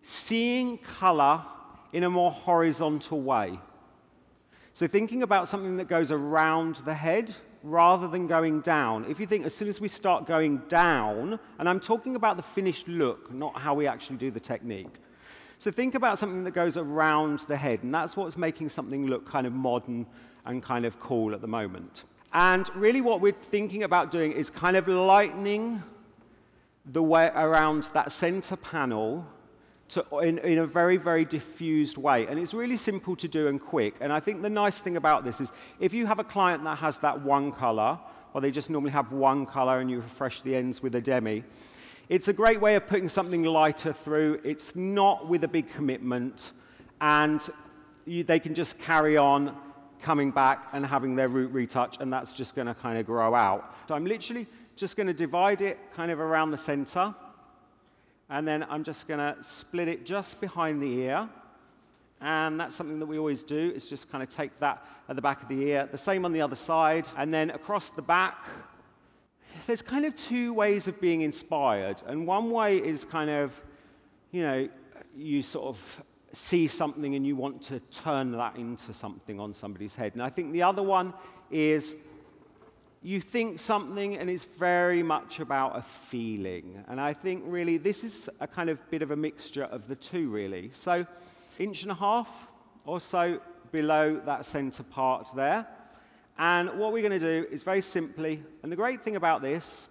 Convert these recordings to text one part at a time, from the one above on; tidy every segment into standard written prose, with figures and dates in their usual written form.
seeing color in a more horizontal way. So thinking about something that goes around the head rather than going down. If you think as soon as we start going down, and I'm talking about the finished look, not how we actually do the technique. So think about something that goes around the head, and that's what's making something look kind of modern and kind of cool at the moment. And really what we're thinking about doing is kind of lightening the way around that center panel in a very, very diffused way. And it's really simple to do and quick. And I think the nice thing about this is if you have a client that has that one color, or they just normally have one color and you refresh the ends with a demi, it's a great way of putting something lighter through. It's not with a big commitment, and they can just carry on coming back and having their root retouch, and that's just going to kind of grow out. So I'm literally just going to divide it kind of around the center, and then I'm just going to split it just behind the ear. And that's something that we always do, is just kind of take that at the back of the ear. The same on the other side. And then across the back, there's kind of two ways of being inspired. And one way is kind of, you sort of see something and you want to turn that into something on somebody's head. And I think the other one is you think something and it's very much about a feeling. And I think really this is a kind of bit of a mixture of the two, really. So 1.5 inches or so below that center part there. And what we're going to do is very simply, and the great thing about this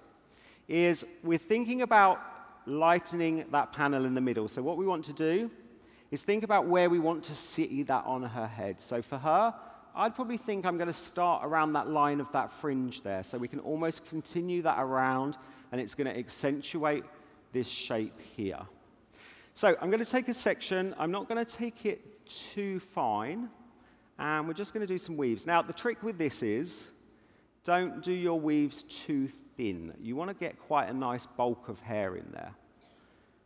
is we're thinking about lightening that panel in the middle. So what we want to do is think about where we want to see that on her head. So for her, I'd probably think I'm going to start around that line of that fringe there. So we can almost continue that around, and it's going to accentuate this shape here. So I'm going to take a section. I'm not going to take it too fine, and we're just going to do some weaves. Now, the trick with this is don't do your weaves too thin. You want to get quite a nice bulk of hair in there.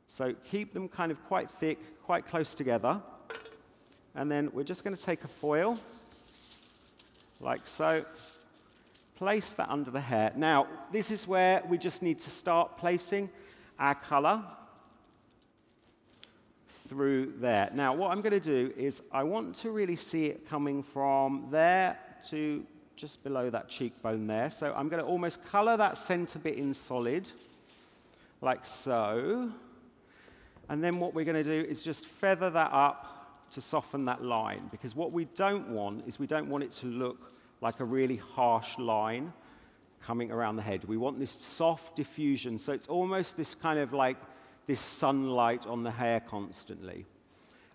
So keep them kind of quite thick, quite close together. And then we're just going to take a foil, like so. Place that under the hair. Now, this is where we just need to start placing our color through there. Now, what I'm going to do is I want to really see it coming from there to just below that cheekbone there. So I'm going to almost color that center bit in solid, like so. And then what we're going to do is just feather that up to soften that line. Because what we don't want is we don't want it to look like a really harsh line coming around the head. We want this soft diffusion. So it's almost this kind of like this sunlight on the hair constantly.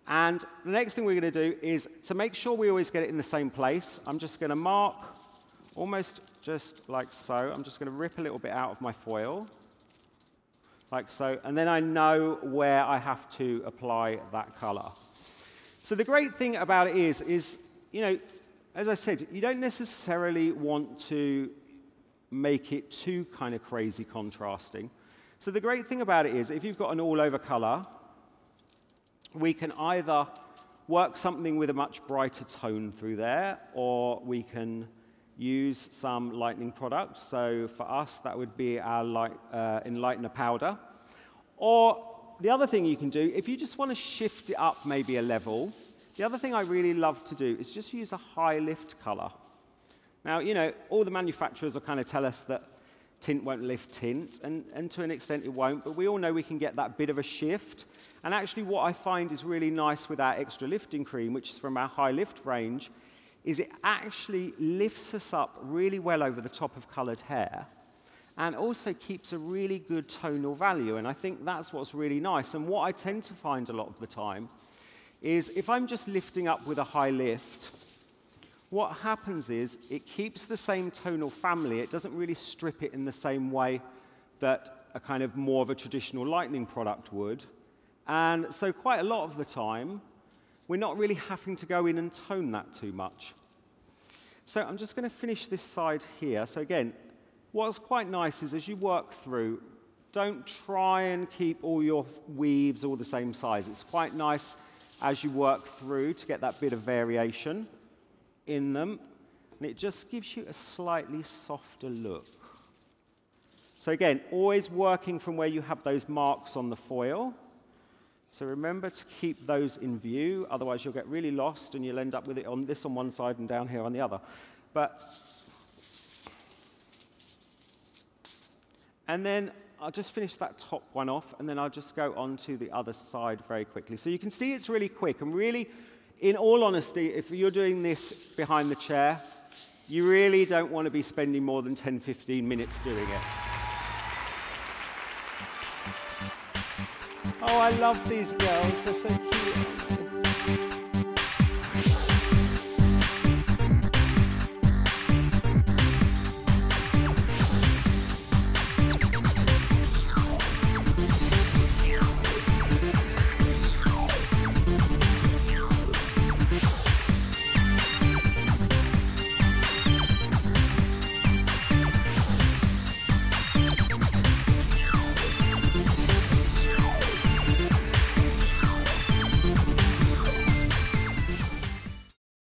And the next thing we're going to do is to make sure we always get it in the same place, I'm just going to mark almost just like so. I'm just going to rip a little bit out of my foil, like so. And then I know where I have to apply that color. So the great thing about it is, as I said, you don't necessarily want to make it too kind of crazy contrasting. So the great thing about it is, if you've got an all-over color, we can either work something with a much brighter tone through there, or we can use some lightening product. So for us, that would be our enlightener powder. Or the other thing you can do, if you just want to shift it up maybe a level, the other thing I really love to do is just use a high lift color. Now, all the manufacturers will kind of tell us that tint won't lift tint, and to an extent it won't, but we all know we can get that bit of a shift. And actually what I find is really nice with our extra lifting cream, which is from our high lift range, is it actually lifts us up really well over the top of colored hair, and also keeps a really good tonal value. And I think that's what's really nice. And what I tend to find a lot of the time is if I'm just lifting up with a high lift, what happens is it keeps the same tonal family. It doesn't really strip it in the same way that a kind of more of a traditional lightening product would. And so quite a lot of the time, we're not really having to go in and tone that too much. So I'm just going to finish this side here. So again, what's quite nice is as you work through, don't try and keep all your weaves all the same size. It's quite nice as you work through to get that bit of variation in them, and it just gives you a slightly softer look. So again, always working from where you have those marks on the foil. So remember to keep those in view, otherwise you'll get really lost and you'll end up with it on this on one side and down here on the other. And then I'll just finish that top one off, and then I'll just go on to the other side very quickly. So you can see it's really quick, and really, in all honesty, if you're doing this behind the chair, you really don't want to be spending more than 10, 15 minutes doing it. Oh, I love these girls. They're so cute.